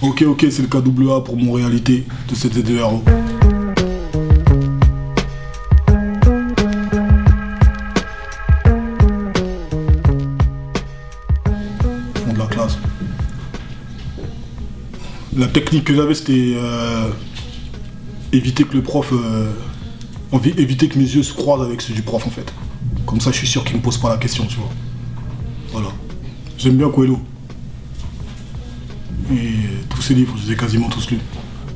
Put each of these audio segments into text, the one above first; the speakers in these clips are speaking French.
Ok, c'est le KAA pour mon réalité de cette Z2RO. Fond de la classe. La technique que j'avais, c'était éviter que le prof... éviter que mes yeux se croisent avec ceux du prof, en fait. Comme ça, je suis sûr qu'il me pose pas la question, tu vois. Voilà. J'aime bien Coelho. Et tous ses livres, je les ai quasiment tous lus.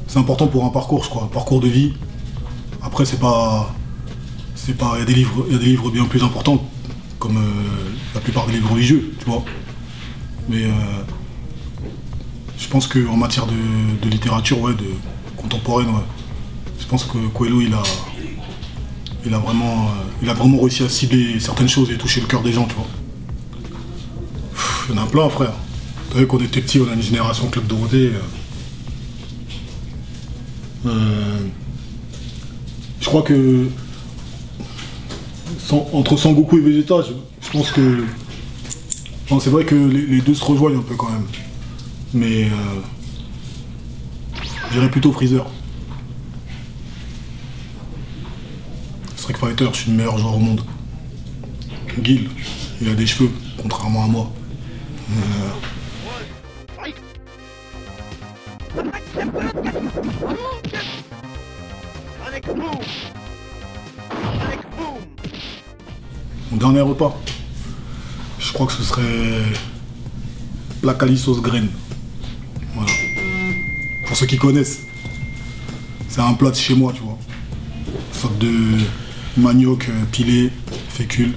C'est important pour un parcours, je crois, un parcours de vie. Après, c'est pas... il y a des livres bien plus importants, comme la plupart des livres religieux, tu vois. Mais je pense qu'en matière de littérature, ouais, de contemporaine, ouais, je pense que Coelho, il a vraiment réussi à cibler certaines choses et toucher le cœur des gens, tu vois. Il y en a plein, frère. Vous savez, quand on était petits, on a une génération Club Dorothée. Je crois que entre Sangoku et Vegeta, je pense que... Enfin, c'est vrai que les deux se rejoignent un peu quand même. Mais je dirais plutôt Freezer. Street Fighter, je suis le meilleur joueur au monde. Guile, il a des cheveux, contrairement à moi. Mon dernier repas, je crois que ce serait placali sauce graine. Voilà. Pour ceux qui connaissent, c'est un plat de chez moi, tu vois. Une sorte de manioc pilé, fécule.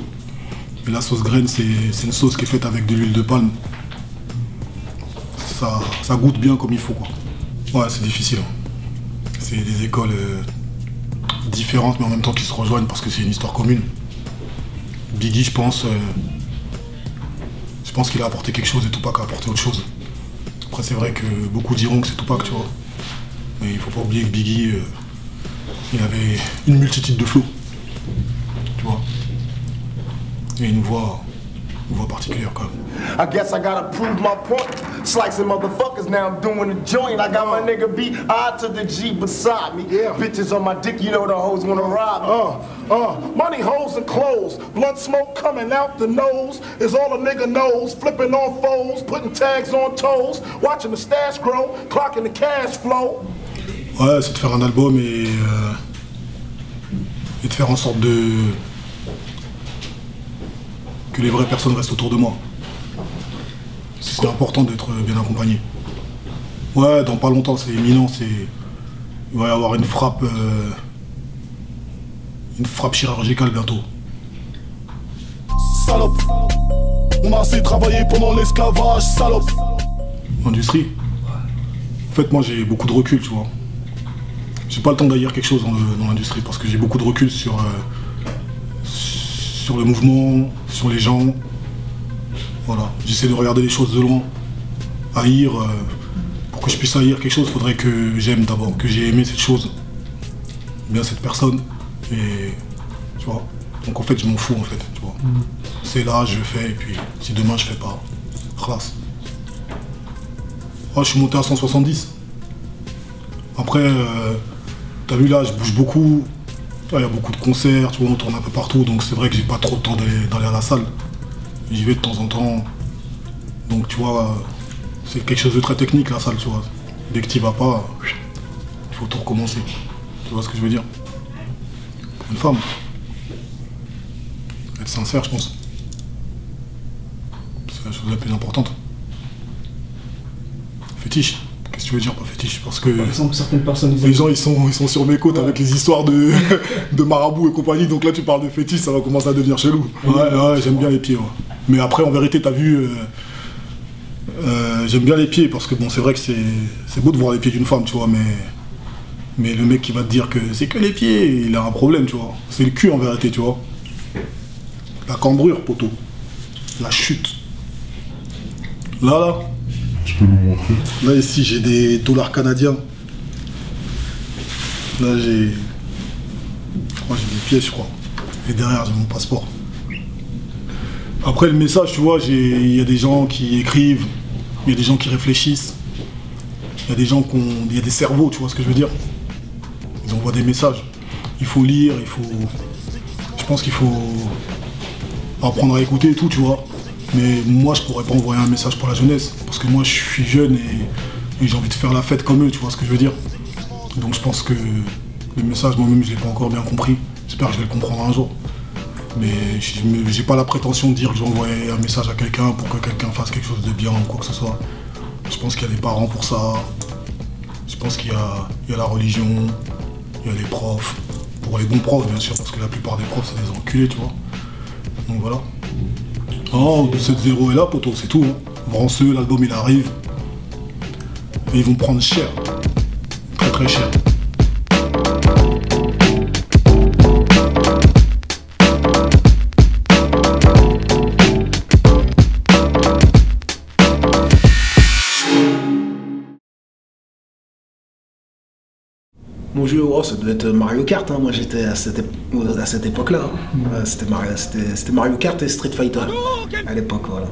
Et la sauce graine, c'est une sauce qui est faite avec de l'huile de palme. Ça goûte bien comme il faut, quoi. Ouais, c'est difficile. C'est des écoles différentes, mais en même temps qui se rejoignent parce que c'est une histoire commune. Biggie, je pense qu'il a apporté quelque chose et Tupac a apporté autre chose. Après, c'est vrai que beaucoup diront que c'est Tupac, tu vois. Mais il faut pas oublier que Biggie, il avait une multitude de flots, tu vois. Et une voix particulière quand même. I guess I gotta prove my point. Slicing motherfuckers, now I'm doing a joint. I got my nigga B, I to the G beside me. Yeah. Bitches on my dick, you know the hoes wanna rob me. Money, hoes, and clothes. Blunt smoke coming out the nose is all a nigga knows. Flipping on foes, putting tags on toes. Watching the stash grow, clocking the cash flow. Ouais, c'est de faire un album et de faire en sorte que les vraies personnes restent autour de moi. C'est important d'être bien accompagné. Ouais, dans pas longtemps, c'est imminent, il va y avoir une frappe chirurgicale bientôt. Salope, on a assez travaillé pendant l'esclavage, salope. Industrie. En fait, moi j'ai beaucoup de recul, tu vois. J'ai pas le temps d'ailleurs quelque chose dans l'industrie parce que j'ai beaucoup de recul sur le mouvement, sur les gens. Voilà, j'essaie de regarder les choses de loin. Haïr, pour que je puisse haïr quelque chose, il faudrait que j'aime d'abord, que j'ai aimé cette chose, bien cette personne. Et tu vois, donc en fait je m'en fous en fait, tu vois. C'est là, je fais, et puis si demain je fais pas, classe. Oh, je suis monté à 170. Après, t'as vu là, je bouge beaucoup. Il y a beaucoup de concerts, tu vois, on tourne un peu partout, donc c'est vrai que j'ai pas trop de temps d'aller à la salle. J'y vais de temps en temps. Donc tu vois, c'est quelque chose de très technique la salle, tu vois. Dès que tu vas pas, il faut tout recommencer. Tu vois ce que je veux dire? Une femme. Être sincère, je pense. C'est la chose la plus importante. Fétiche. Qu'est-ce que tu veux dire par fétiche? Parce que par exemple, certaines personnes les gens ils sont sur mes côtes avec les histoires de marabout et compagnie, donc là tu parles de fétiche, ça va commencer à devenir chelou. Ouais, j'aime bien les pieds. Ouais. Mais après en vérité t'as vu, j'aime bien les pieds parce que bon c'est vrai que c'est beau de voir les pieds d'une femme, tu vois, mais le mec qui va te dire que c'est que les pieds, il a un problème, tu vois. C'est le cul en vérité, tu vois. La cambrure, poteau. La chute. Là. Tu peux nous montrer? Là ici j'ai des dollars canadiens. Là j'ai des pièces, je crois. Et derrière j'ai mon passeport. Après le message, tu vois, il y a des gens qui écrivent, il y a des gens qui réfléchissent. Il y a des gens il y a des cerveaux, tu vois ce que je veux dire. Ils envoient des messages. Il faut lire, je pense qu'il faut apprendre à écouter et tout, tu vois. Mais moi, je pourrais pas envoyer un message pour la jeunesse, parce que moi, je suis jeune et j'ai envie de faire la fête comme eux, tu vois ce que je veux dire. Donc je pense que le message, moi-même, je l'ai pas encore bien compris. J'espère que je vais le comprendre un jour. Mais j'ai pas la prétention de dire que je vais envoyer un message à quelqu'un pour que quelqu'un fasse quelque chose de bien ou quoi que ce soit. Je pense qu'il y a des parents pour ça. Je pense qu'il y a la religion, il y a les profs. Pour les bons profs, bien sûr, parce que la plupart des profs, c'est des enculés, tu vois. Donc voilà. Oh, 270 est là, poto, c'est tout. Hein. Branceux, l'album, il arrive. Et ils vont prendre cher. Très très cher. Mon jeu, oh, ça devait être Mario Kart, hein. Moi j'étais à cette époque-là. Hein. C'était Mario Kart et Street Fighter à l'époque, voilà.